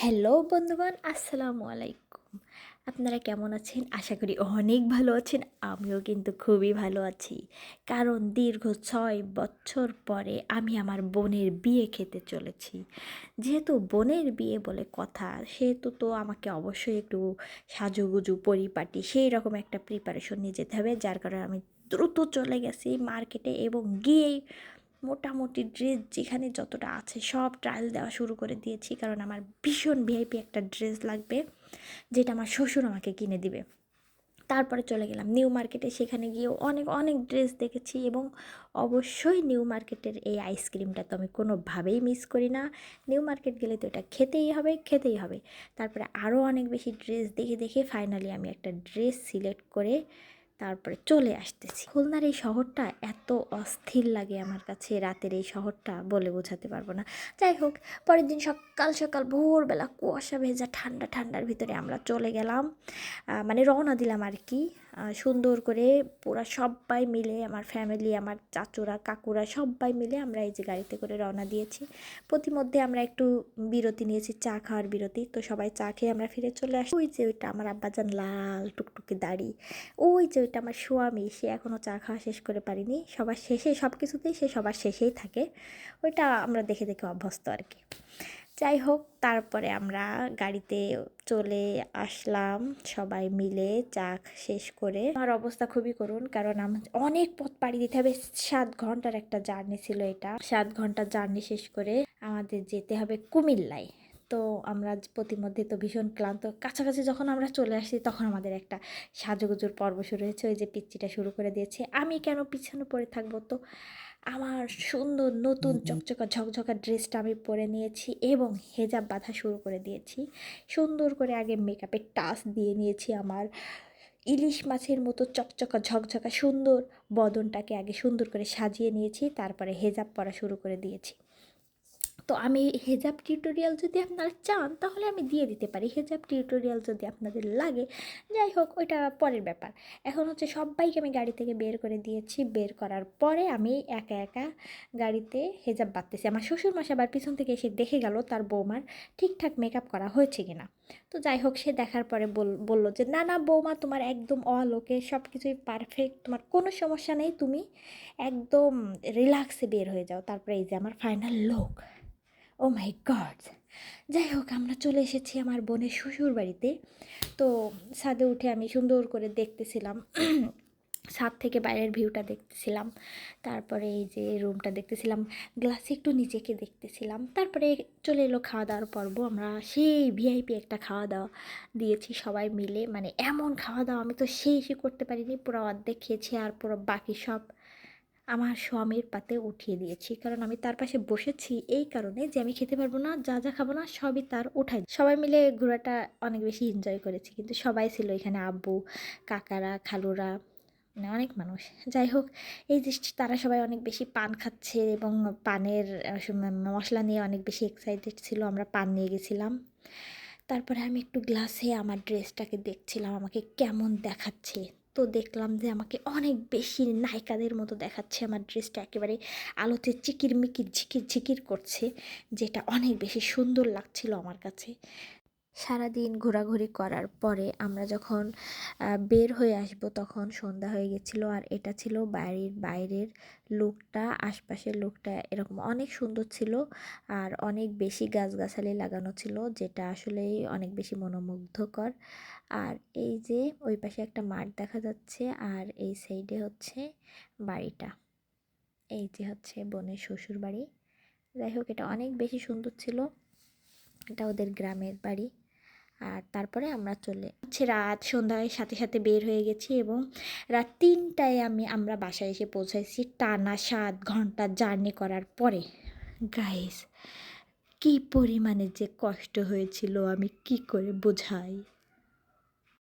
Hello বন্ধুগণ, আসসালামু আলাইকুম। আপনারা কেমন আছেন? আশা করি অনেক ভালো আছেন। আমিও কিন্তু খুবই ভালো আছি। কারণ দীর্ঘ ৬ বছর পরে আমি আমার বোনের বিয়ে খেতে চলেছি। যেহেতু বোনের বিয়ে বলে কথা, সেহেতু তো আমাকে অবশ্যই একটু সাজুগুজু পরিপাটি সেই রকম একটা প্রিপারেশন নিয়ে যেতে হবে। যার কারণে আমি দ্রুত চলে গেছি মার্কেটে এবং গিয়েই মোটামুটি ড্রেস যেখানে যতটা আছে সব ট্রায়াল দেওয়া শুরু করে দিয়েছি, কারণ আমার ভীষণ ভিআইপি একটা ড্রেস লাগবে, যেটা আমার শ্বশুর আমাকে কিনে দিবে। তারপরে চলে গেলাম নিউ মার্কেটে, সেখানে গিয়েও অনেক অনেক ড্রেস দেখেছি এবং অবশ্যই নিউ মার্কেটের এই আইসক্রিমটা তো আমি কোনোভাবেই মিস করি না। নিউ মার্কেট গেলে তো এটা খেতেই হবে খেতেই হবে। তারপরে আরও অনেক বেশি ড্রেস দেখে দেখে ফাইনালি আমি একটা ড্রেস সিলেক্ট করে তারপরে চলে আসতেছি। খুলনার এই শহরটা এত অস্থির লাগে আমার কাছে, রাতের এই শহরটা বলে বোঝাতে পারবো না। যাই হোক, পরের দিন সকাল সকাল ভোরবেলা কুয়াশা ভেজা ঠান্ডা ঠান্ডার ভিতরে আমরা চলে গেলাম, মানে রওনা দিলাম আর কি। সুন্দর করে পুরা সবাই মিলে, আমার ফ্যামিলি, আমার চাচুরা কাকুরা সবাই মিলে আমরা এই যে গাড়িতে করে রওনা দিয়েছি। প্রতিমধ্যে আমরা একটু বিরতি নিয়েছি, চা খাওয়ার বিরতি। তো সবাই চা খেয়ে আমরা ফিরে চলে আসি। ওই যে ওইটা আমার আব্বাজান, লাল টুকটুকে দাড়ি, ওই যে ওইটা আমার স্বামী, সে এখনও চা খাওয়া শেষ করে পারিনি। সবার শেষে সব কিছুতেই সে সবার শেষেই থাকে, ওইটা আমরা দেখে দেখে অভ্যস্ত আর কি। যাই হোক, তারপরে আমরা গাড়িতে চলে আসলাম সবাই মিলে চা শেষ করে। আমার অবস্থা খুবই করুণ, কারণ আমার অনেক পথ পাড়ি দিতে হবে। 7 ঘন্টার একটা জার্নি ছিল এটা। 7 ঘন্টার জার্নি শেষ করে আমাদের যেতে হবে কুমিল্লায়। তো আমরা প্রতিমধ্যে তো ভীষণ ক্লান্ত, কাছাকাছি যখন আমরা চলে আসি তখন আমাদের একটা সাজুগুজুর পর্ব শুরু হয়েছে। ওই যে পিচ্চিটা শুরু করে দিয়েছে। আমি কেন পিছনে পড়ে থাকবো, তো আমার সুন্দর নতুন চকচকা ঝকঝকা ড্রেসটা আমি পরে নিয়েছি এবং হেজাব বাঁধা শুরু করে দিয়েছি। সুন্দর করে আগে মেকআপের টাচ দিয়ে নিয়েছি, আমার ইলিশ মাছের মতো চকচকা ঝকঝকা সুন্দর বদনটাকে আগে সুন্দর করে সাজিয়ে নিয়েছি, তারপরে হেজাব পরা শুরু করে দিয়েছি। তো আমি হেজাব টিউটোরিয়াল যদি আপনারা চান তাহলে আমি দিয়ে দিতে পারি, হেজাব টিউটোরিয়াল যদি আপনাদের লাগে। যাই হোক, ওইটা পরের ব্যাপার। এখন হচ্ছে সবাইকে আমি গাড়ি থেকে বের করে দিয়েছি। বের করার পরে আমি একা একা গাড়িতে হেজাব বাঁধতেছি। আমার শ্বশুরমশাই আবার পিছন থেকে এসে দেখে গেল তার বৌমার ঠিকঠাক মেকআপ করা হয়েছে কিনা। তো যাই হোক, সে দেখার পরে বললো যে না না বৌমা, তোমার একদম অল ওকে, সব কিছুই পারফেক্ট, তোমার কোনো সমস্যা নেই, তুমি একদম রিল্যাক্সে বের হয়ে যাও। তারপরে এই যে আমার ফাইনাল লুক, ও মাই গড। যাই হোক, আমরা চলে এসেছি আমার বোনের শ্বশুর বাড়িতে। তো ছাদে উঠে আমি সুন্দর করে দেখতেছিলাম, ছাদ থেকে বাইরের ভিউটা দেখতেছিলাম। তারপরে এই যে রুমটা দেখতেছিলাম, গ্লাসে একটু নিজেকে দেখতেছিলাম। তারপরে চলে এলো খাওয়া দাওয়ার পর্ব। আমরা সেই ভিআইপি একটা খাওয়া দাওয়া দিয়েছি সবাই মিলে, মানে এমন খাওয়া দাওয়া আমি তো শেষই করতে পারিনি, পুরো অর্ধেক খেয়েছি আর পুরো বাকি সব আমার স্বামীর পাতে উঠিয়ে দিয়েছি। কারণ আমি তার পাশে বসেছি এই কারণে যে আমি খেতে পারবো না, যা যা খাবো না সবই তার উঠাই। সবাই মিলে ঘোরাটা অনেক বেশি এনজয় করেছি, কিন্তু সবাই ছিল এখানে, আব্বু, কাকারা, খালুরা, মানে অনেক মানুষ। যাই হোক, এই যে তারা সবাই অনেক বেশি পান খাচ্ছে এবং পানের মশলা নিয়ে অনেক বেশি এক্সাইটেড ছিল। আমরা পান নিয়ে গেছিলাম। তারপরে আমি একটু গ্লাসে আমার ড্রেসটাকে দেখছিলাম আমাকে কেমন দেখাচ্ছে। তো দেখলাম যে আমাকে অনেক বেশি নায়িকাদের মতো দেখাচ্ছে। আমার ড্রেসটা একেবারে আলোতে চিকিরমিকির ঝিকির ঝিকির করছে, যেটা অনেক বেশি সুন্দর লাগছিল আমার কাছে। সারাদিন ঘোরাঘুরি করার পরে আমরা যখন বের হয়ে আসব তখন সন্ধ্যা হয়ে গেছিলো। আর এটা ছিল বাড়ির বাইরের লুকটা, আশপাশের লুকটা এরকম অনেক সুন্দর ছিল। আর অনেক বেশি গাছগাছালি লাগানো ছিল, যেটা আসলেই অনেক বেশি মনোমুগ্ধকর। আর এই যে ওই পাশে একটা মাঠ দেখা যাচ্ছে, আর এই সাইডে হচ্ছে বাড়িটা। এই যে হচ্ছে বোনের শ্বশুর বাড়ি। যাই হোক, এটা অনেক বেশি সুন্দর ছিল। এটা ওদের গ্রামের বাড়ি। আর তারপরে আমরা চলে হচ্ছে রাত সন্ধ্যায় সাথে সাথে বের হয়ে গেছি এবং রাত 3টায় আমরা বাসায় এসে পৌঁছাইছি, টানা 7 ঘন্টা জার্নি করার পরে। গাইস, কি পরিমাণে যে কষ্ট হয়েছিল আমি কি করে বোঝাই।